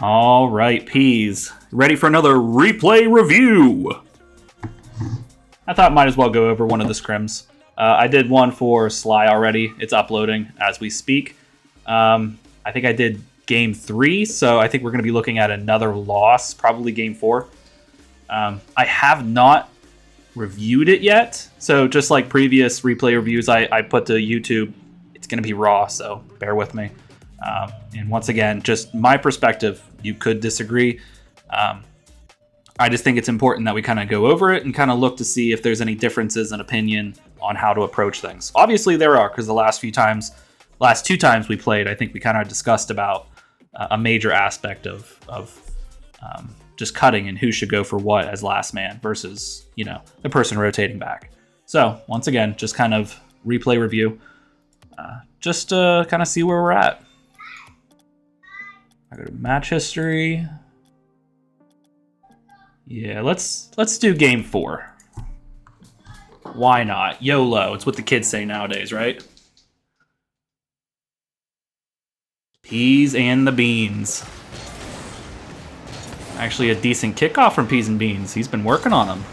All right, Peas. Ready for another replay review? I thought might as well go over one of the scrims. I did one for Sly already. It's uploading as we speak. I think I did game 3, so I think we're going to be looking at another loss, probably game 4. I have not reviewed it yet, so just like previous replay reviews I put to YouTube, it's going to be raw, so bear with me. And once again, just my perspective, you could disagree. I just think it's important that we kind of go over it and kind of look to see if there's any differences in opinion on how to approach things. Obviously there are, because the last two times we played, I think we kind of discussed about a major aspect of just cutting and who should go for what as last man versus, the person rotating back. So once again, just kind of replay review, just to kind of see where we're at. I go to match history. Yeah, let's do game 4. Why not? YOLO. It's what the kids say nowadays, right? Peas and the Beans. Actually, a decent kickoff from Peas and Beans. He's been working on them.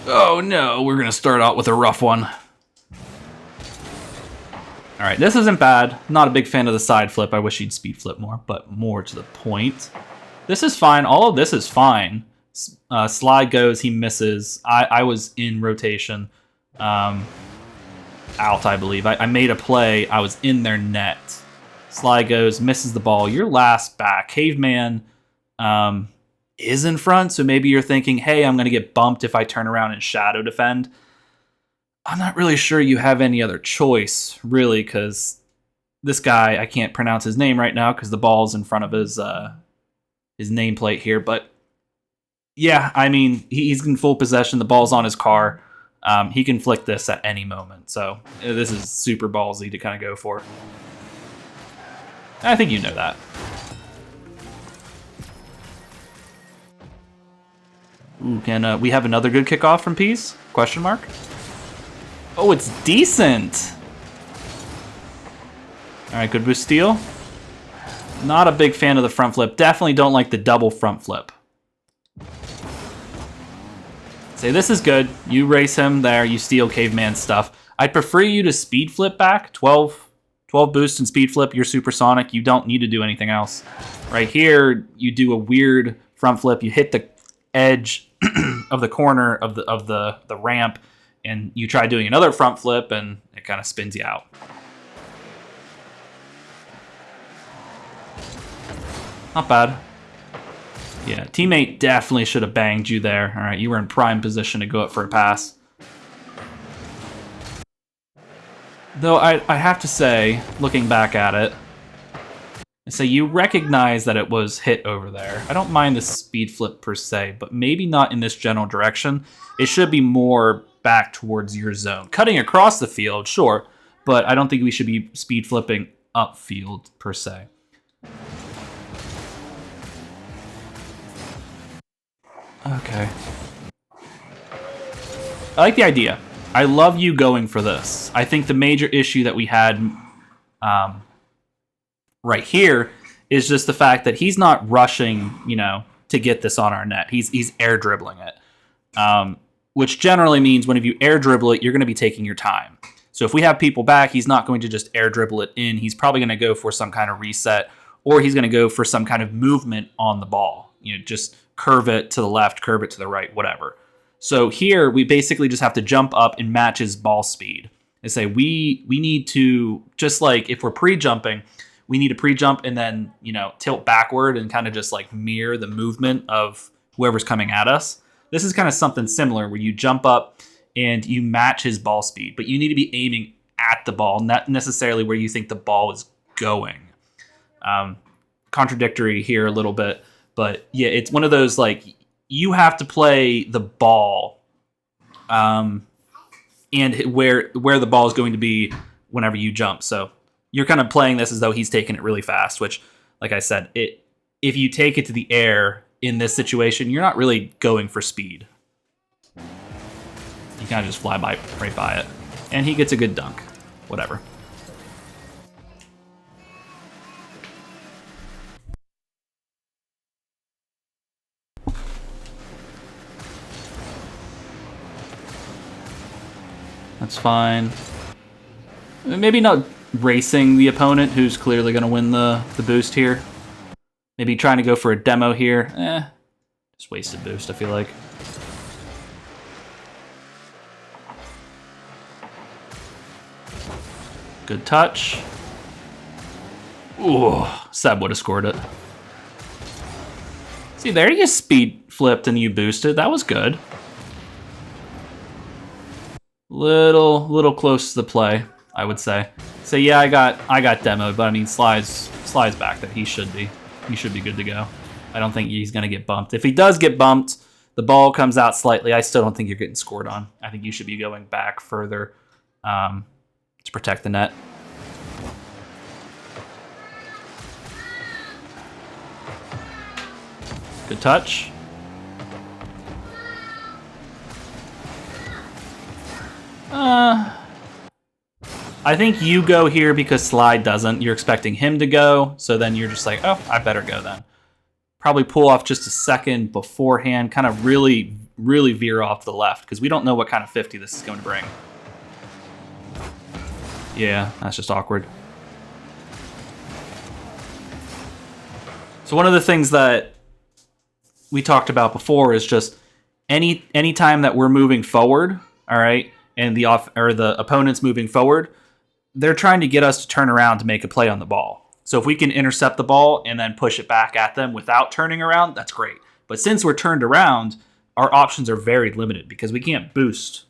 Oh no, we're gonna start out with a rough one. All right, this isn't bad. Not a big fan of the side flip. I wish he'd speed flip more, but more to the point. This is fine. All of this is fine. Slide goes, he misses. I was in rotation. Out, I believe. I made a play. I was in their net. Slide goes, misses the ball. You're last back. Caveman is in front, so maybe you're thinking, hey, I'm going to get bumped if I turn around and shadow defend. I'm not really sure you have any other choice, really, because this guy, I can't pronounce his name right now because the ball's in front of his nameplate here. But yeah, I mean, he's in full possession. The ball's on his car. He can flick this at any moment. So this is super ballsy to kind of go for. I think you know that. Ooh, can we have another good kickoff from Peas? Question mark. Oh, it's decent. All right, good boost steal. Not a big fan of the front flip. Definitely don't like the double front flip. Say, this is good. You race him there. You steal Caveman stuff. I'd prefer you to speed flip back. 12 boost and speed flip. You're supersonic. You don't need to do anything else. Right here, you do a weird front flip. You hit the edge of the corner of the ramp, and you try doing another front flip, and it kind of spins you out. Not bad. Yeah, teammate definitely should have banged you there. All right, you were in prime position to go up for a pass. Though I have to say, looking back at it, you recognize that it was hit over there. I don't mind the speed flip per se, but maybe not in this general direction. It should be more back towards your zone. Cutting across the field, sure, but I don't think we should be speed flipping upfield per se. Okay. I like the idea. I love you going for this. I think the major issue that we had right here is just the fact that he's not rushing, to get this on our net. He's air dribbling it. Which generally means whenever you air dribble it, you're going to be taking your time. So if we have people back, he's not going to just air dribble it in. He's probably going to go for some kind of reset, or he's going to go for some kind of movement on the ball. Just curve it to the left, curve it to the right, whatever. So here, we basically just have to jump up and match his ball speed. And say, we need to, just like if we're pre-jumping, we need to pre-jump and then, tilt backward and kind of just like mirror the movement of whoever's coming at us. This is kind of something similar where you jump up and you match his ball speed, but you need to be aiming at the ball, not necessarily where you think the ball is going. Contradictory here a little bit, but yeah, it's one of those like you have to play the ball and where the ball is going to be whenever you jump. So you're kind of playing this as though he's taking it really fast, which, like I said, if you take it to the air in this situation, you're not really going for speed. You kind of just fly right by it. And he gets a good dunk. Whatever. That's fine. Maybe not racing the opponent who's clearly going to win the boost here. Maybe trying to go for a demo here. Just wasted boost, I feel like. Good touch. Ooh, Seb would have scored it. See, there you speed flipped and you boosted. That was good. Little close to the play, I would say. So yeah, I got demoed, but I mean Sly's back there. He should be good to go. I don't think he's gonna get bumped. If he does get bumped, the ball comes out slightly. I still don't think you're getting scored on. I think you should be going back further to protect the net. Good touch. I think you go here because Sly doesn't. You're expecting him to go, so then you're just like, oh, I better go then. Probably pull off just a second beforehand, kind of really veer off to the left, because we don't know what kind of 50 this is going to bring. Yeah, that's just awkward. So one of the things that we talked about before is just any time that we're moving forward, all right, and the opponent's moving forward, they're trying to get us to turn around to make a play on the ball. So if we can intercept the ball and then push it back at them without turning around, that's great. But since we're turned around, our options are very limited because we can't boost,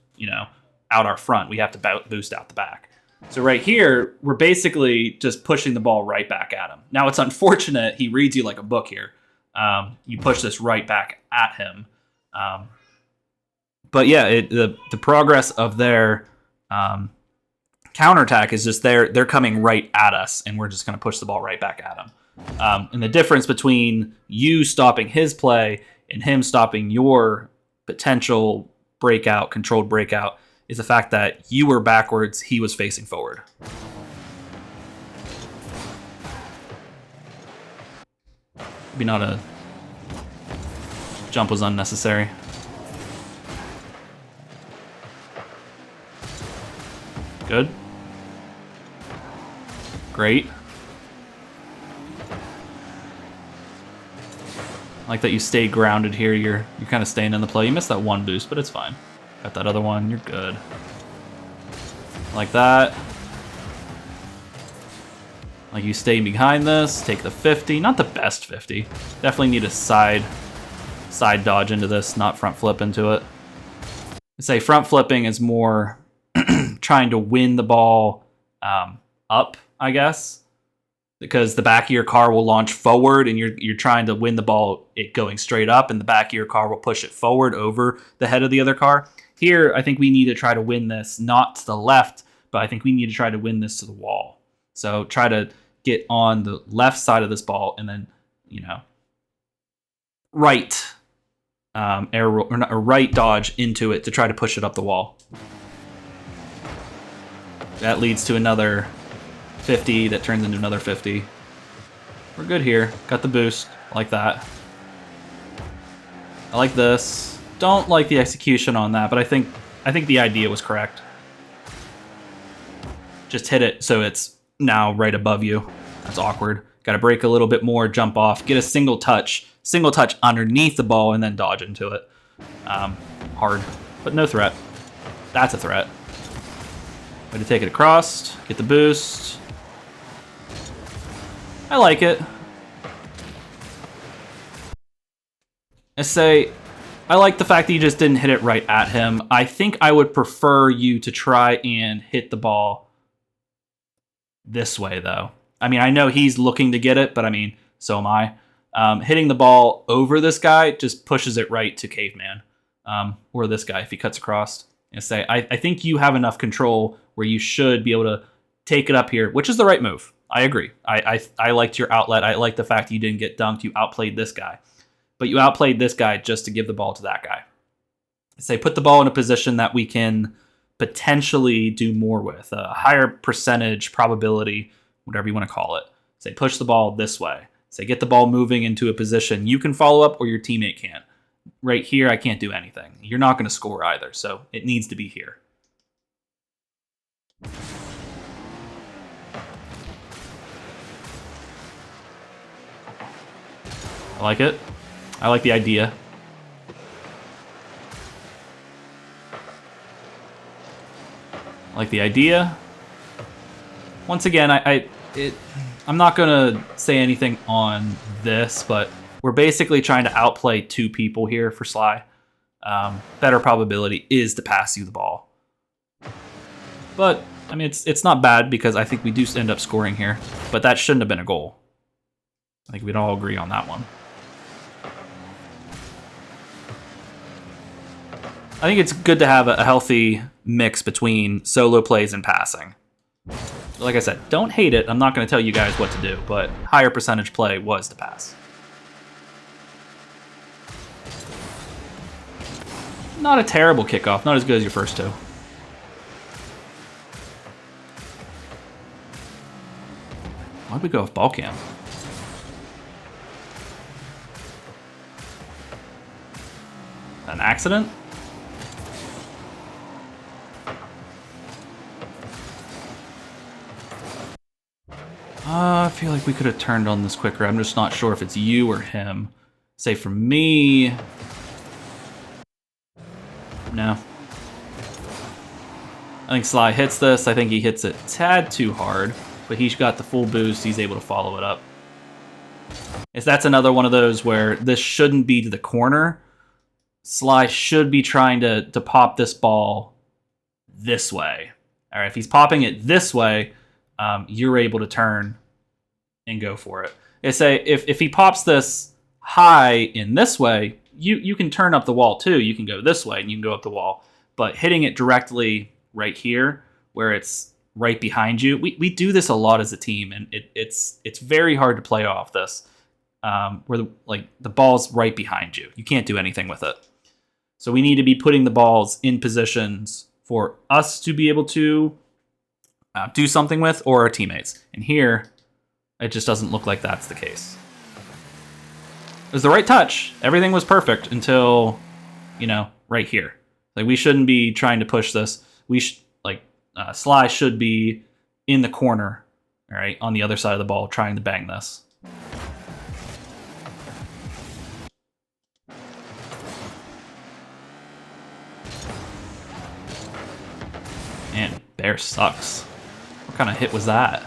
out our front. We have to boost out the back. So right here, we're basically just pushing the ball right back at him. Now it's unfortunate he reads you like a book here. You push this right back at him. But yeah, the progress of their counterattack is just they're coming right at us, and we're just going to push the ball right back at them. And the difference between you stopping his play and him stopping your potential controlled breakout, is the fact that you were backwards, he was facing forward. Maybe not a jump was unnecessary. Good. Great. I like that you stay grounded here. You're kind of staying in the play. You missed that one boost, but it's fine. Got that other one. You're good. Like that. Like you stay behind this. Take the 50. Not the best 50. Definitely need a side dodge into this, not front flip into it. I say front flipping is more trying to win the ball up, I guess, because the back of your car will launch forward and you're trying to win the ball it going straight up, and the back of your car will push it forward over the head of the other car. Here, I think we need to try to win this not to the left, but I think we need to try to win this to the wall. So try to get on the left side of this ball and then, right right dodge into it to try to push it up the wall. That leads to another 50 that turns into another 50. We're good here. Got the boost. I like that. I like this. Don't like the execution on that, but I think the idea was correct. Just hit it so it's now right above you. That's awkward. Got to break a little bit more, jump off, get a single touch underneath the ball, and then dodge into it. Hard, but no threat. That's a threat. Way to take it across, get the boost. I like it. I like the fact that you just didn't hit it right at him. I think I would prefer you to try and hit the ball this way, though. I mean, I know he's looking to get it, but I mean, so am I. Hitting the ball over this guy just pushes it right to Caveman. Or this guy if he cuts across. I think you have enough control where you should be able to take it up here, which is the right move. I agree. I liked your outlet. I like the fact you didn't get dunked. You outplayed this guy. But you outplayed this guy just to give the ball to that guy. Put the ball in a position that we can potentially do more with. A higher percentage probability, whatever you want to call it. Push the ball this way. Get the ball moving into a position you can follow up or your teammate can't. Right here, I can't do anything. You're not going to score either, so it needs to be here. like it. I like the idea. I like the idea. Once again, I'm not gonna say anything on this, but we're basically trying to outplay two people here for Sly. Better probability is to pass you the ball. But, I mean, it's not bad because I think we do end up scoring here. But that shouldn't have been a goal. I think we'd all agree on that one. I think it's good to have a healthy mix between solo plays and passing. Like I said, don't hate it. I'm not going to tell you guys what to do, but higher percentage play was to pass. Not a terrible kickoff. Not as good as your first two. Why'd we go with ball cam? An accident? I feel like we could have turned on this quicker. I'm just not sure if it's you or him. Say for me... No. I think Sly hits this. I think he hits it a tad too hard, but he's got the full boost. He's able to follow it up. That's another one of those where this shouldn't be to the corner. Sly should be trying to pop this ball this way. All right, if he's popping it this way, you're able to turn and go for it. If he pops this high in this way, you can turn up the wall too. You can go this way and you can go up the wall. But hitting it directly right here, where it's right behind you, we do this a lot as a team, and it's very hard to play off this. Where the ball's right behind you. You can't do anything with it. So we need to be putting the balls in positions for us to be able to do something with, or our teammates. And here, it just doesn't look like that's the case. It was the right touch. Everything was perfect until, right here. Like, we shouldn't be trying to push this. Sly should be in the corner, all right, on the other side of the ball, trying to bang this. Man, Bear sucks. What kind of hit was that?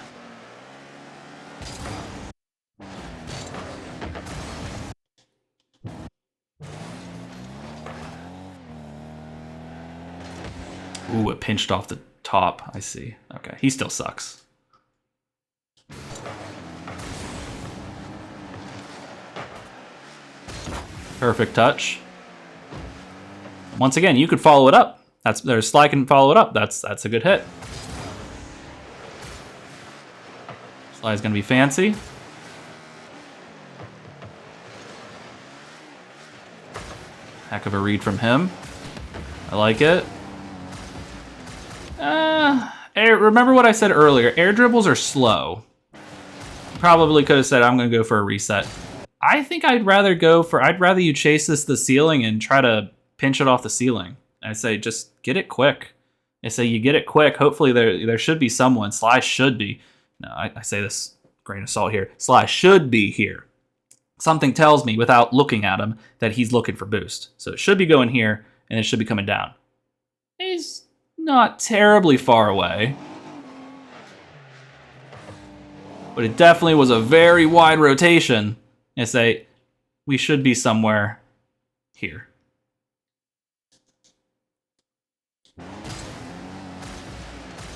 Ooh, it pinched off the top. I see. Okay, he still sucks. Perfect touch. Once again, you could follow it up. Sly can follow it up. That's a good hit. Sly's gonna be fancy. Heck of a read from him. I like it. Remember what I said earlier. Air dribbles are slow. Probably could have said I'm gonna go for a reset. I think I'd rather you chase this to the ceiling and try to pinch it off the ceiling. I say just get it quick. I say you get it quick. Hopefully there should be someone. Sly should be. No, I say this grain of salt here. Sly should be here. Something tells me without looking at him that he's looking for boost. So it should be going here and it should be coming down. He's not terribly far away. But it definitely was a very wide rotation. I say we should be somewhere here.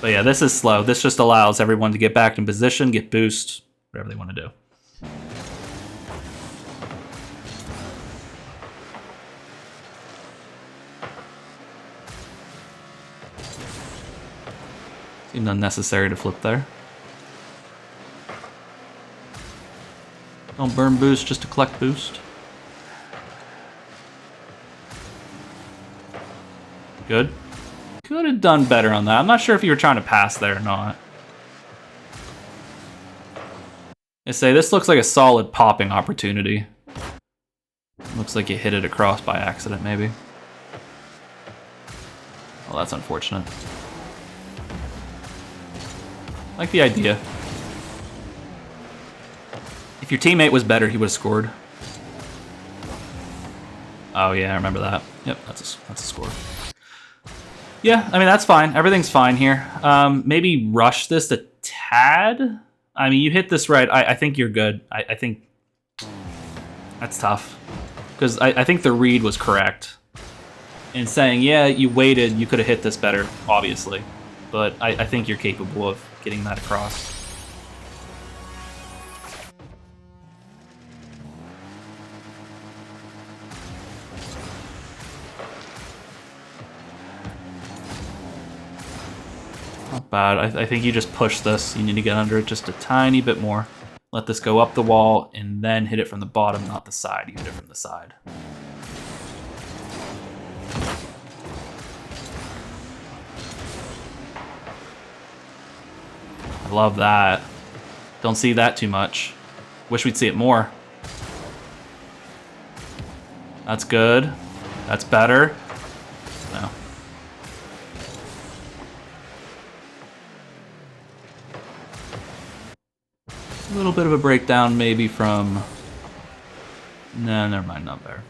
But yeah, this is slow. This just allows everyone to get back in position, get boost, whatever they want to do. Seemed unnecessary to flip there. Don't burn boost just to collect boost. Good. Could have done better on that. I'm not sure if you were trying to pass there or not. I say this looks like a solid popping opportunity. Looks like you hit it across by accident, maybe. Well, that's unfortunate. I like the idea. If your teammate was better, he would have scored. Oh yeah, I remember that. Yep, that's a score. Yeah, I mean that's fine. Everything's fine here. Maybe rush this a tad. I mean, you hit this right. I think you're good. I think that's tough because I think the read was correct in saying, yeah, you waited. You could have hit this better, obviously, but I think you're capable of getting that across. Not bad. I think you just push this. You need to get under it just a tiny bit more. Let this go up the wall and then hit it from the bottom, not the side. You hit it from the side. I love that. Don't see that too much. Wish we'd see it more. That's good. That's better. No. A little bit of a breakdown maybe from... No, never mind, not there.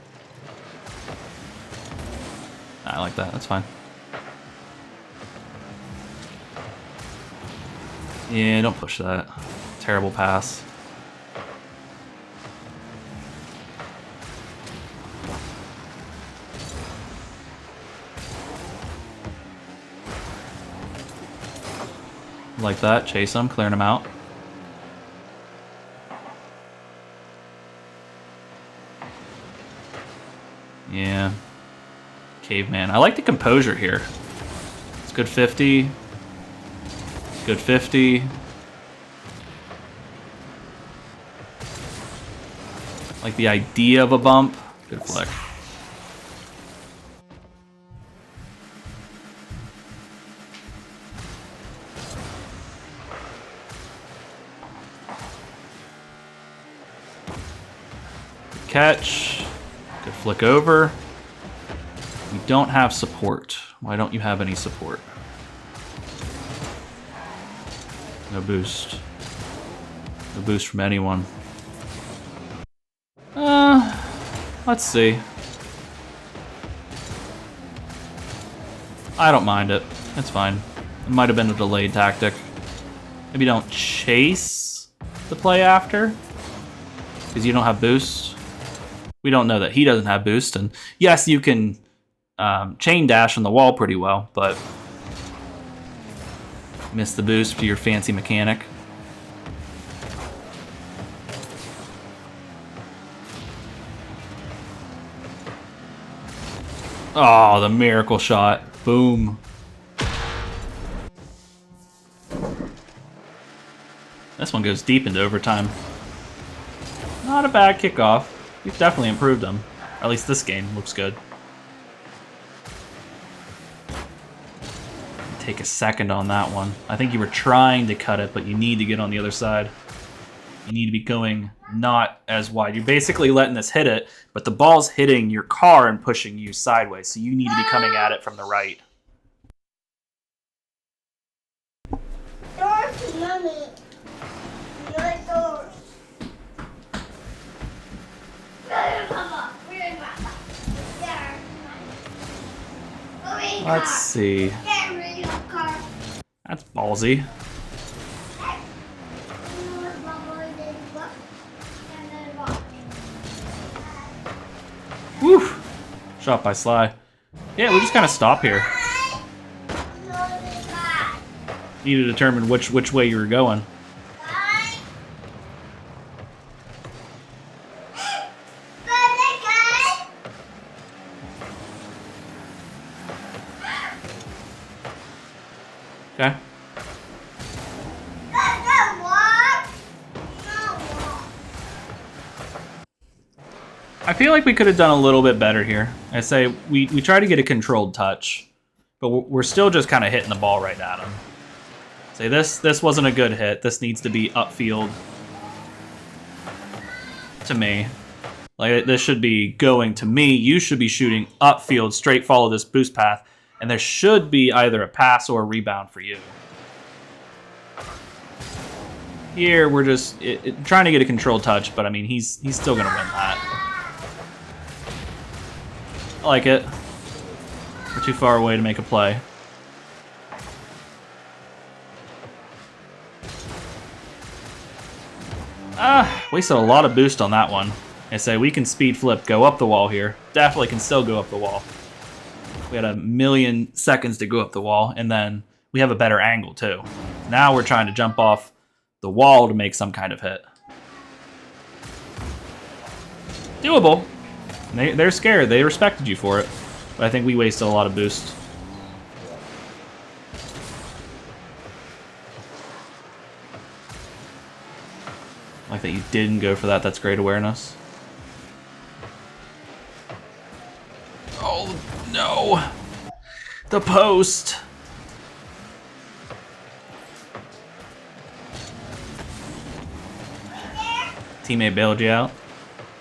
I like that, that's fine. Yeah, don't push that. Terrible pass. Like that, chase him, clearing him out. Yeah. Caveman. I like the composure here. It's good 50. Good 50. Like the idea of a bump. Good flick. Good catch. Good flick over. We don't have support. Why don't you have any support? No boost. No boost from anyone. Let's see. I don't mind it. It's fine. It might have been a delayed tactic. Maybe don't chase the play after, because you don't have boost. We don't know that he doesn't have boost, and yes, you can chain dash on the wall pretty well, but miss the boost to your fancy mechanic. Oh, the miracle shot. Boom. This one goes deep into overtime. Not a bad kickoff. You've definitely improved them. Or at least this game looks good. Take a second on that one. I think you were trying to cut it, but you need to get on the other side. You need to be going not as wide. You're basically letting this hit it, but the ball's hitting your car and pushing you sideways, so you need to be coming at it from the right. Doors, Mommy. Your doors. Where's Papa? Where's Papa? There. Let's see. There, your car. That's ballsy. Woo! Shot by Sly. Yeah, we just kind of stop here. Need to determine which way you were going. Okay. I feel like we could have done a little bit better here. I say we try to get a controlled touch, but we're still just kind of hitting the ball right at him. Say this wasn't a good hit. This needs to be upfield to me. Like this should be going to me. You should be shooting upfield, straight follow this boost path, and there should be either a pass or a rebound for you. Here we're just trying to get a controlled touch, but I mean he's still gonna win that. I like it. We're too far away to make a play. Wasted a lot of boost on that one. I say we can speed flip, go up the wall here. Definitely can still go up the wall. We had 1,000,000 seconds to go up the wall, and then we have a better angle too. Now we're trying to jump off the wall to make some kind of hit. Doable. They're scared. They respected you for it. But I think we wasted a lot of boost. Like that you didn't go for that. That's great awareness. Oh, no. The post. Teammate bailed you out.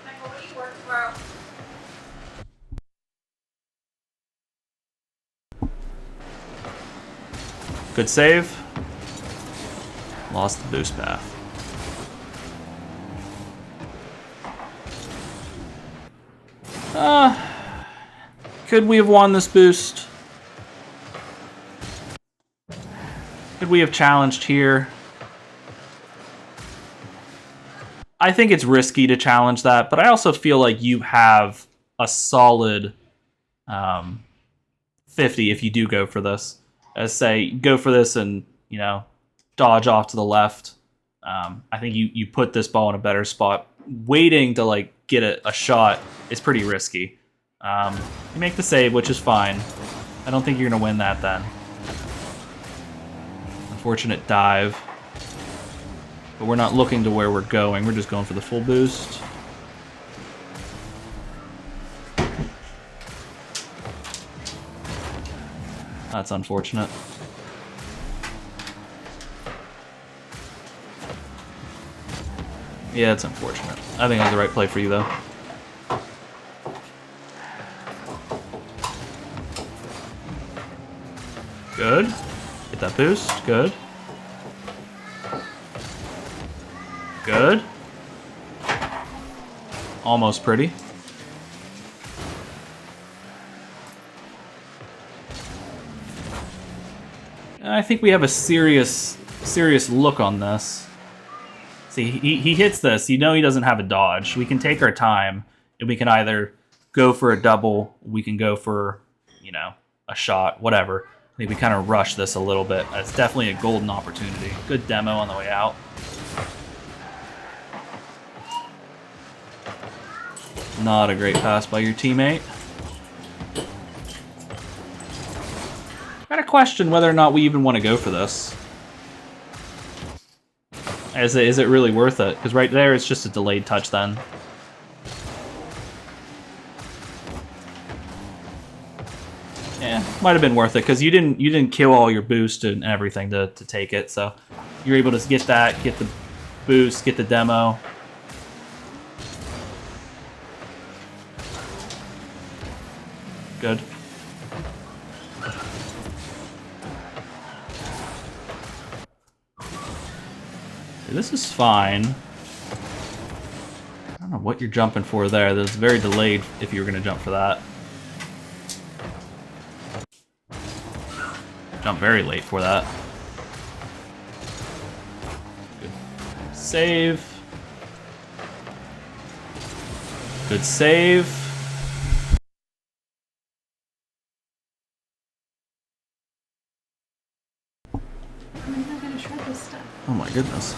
Michael, what do you work tomorrow? Good save. Lost the boost path. Could we have won this boost? Could we have challenged here? I think it's risky to challenge that, but I also feel like you have a solid 50 if you do go for this. As say, go for this and, you know, dodge off to the left. I think you put this ball in a better spot. Waiting to, like, get a shot is pretty risky. You make the save, which is fine. I don't think you're going to win that then. Unfortunate dive. But we're not looking to where we're going. We're just going for the full boost. That's unfortunate. Yeah, it's unfortunate. I think that was the right play for you, though. Good. Get that boost. Good. Good. Almost pretty. I think we have a serious look on this. See, he hits this. You know he doesn't have a dodge. We can take our time, and we can either go for a double, we can go for, you know, a shot, whatever. I think we kind of rush this a little bit. It's definitely a golden opportunity. Good demo on the way out. Not a great pass by your teammate. Gotta question whether or not we even want to go for this. Is it really worth it? Because right there, it's just a delayed touch then. Yeah, might have been worth it because you didn't kill all your boost and everything to take it, so you're able to get that, get the boost, get the demo. Good. This is fine. I don't know what you're jumping for there. That's very delayed if you were going to jump for that. Jump very late for that. Good save. Good save. I'm not gonna shred this stuff. Oh my goodness.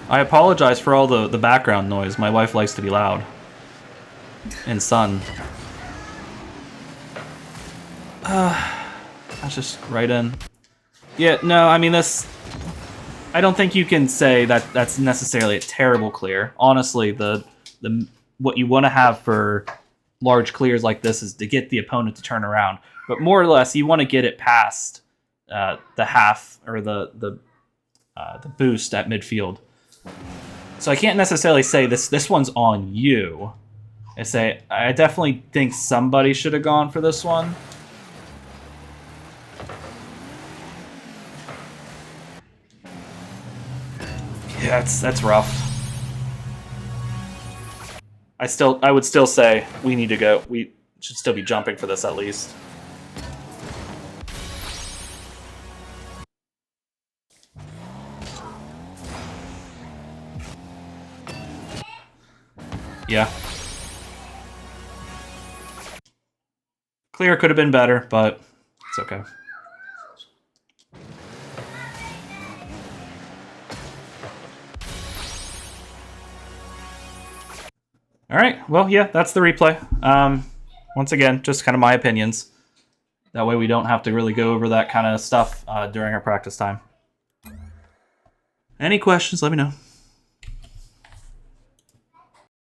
I apologize for all the background noise. My wife likes to be loud. And sun. That's just right in. Yeah, no, I mean this... I don't think you can say that that's necessarily a terrible clear. Honestly, the what you want to have for large clears like this is to get the opponent to turn around. But more or less, you want to get it past the half or the boost at midfield. So I can't necessarily say this one's on you. I definitely think somebody should have gone for this one. Yeah, that's rough. I would still say we need to go. We Should still be jumping for this at least. Yeah. Clear could have been better, but it's okay. All right, well, yeah, that's the replay. Once again, just kind of my opinions. That way we don't have to really go over that kind of stuff during our practice time. Any questions, let me know.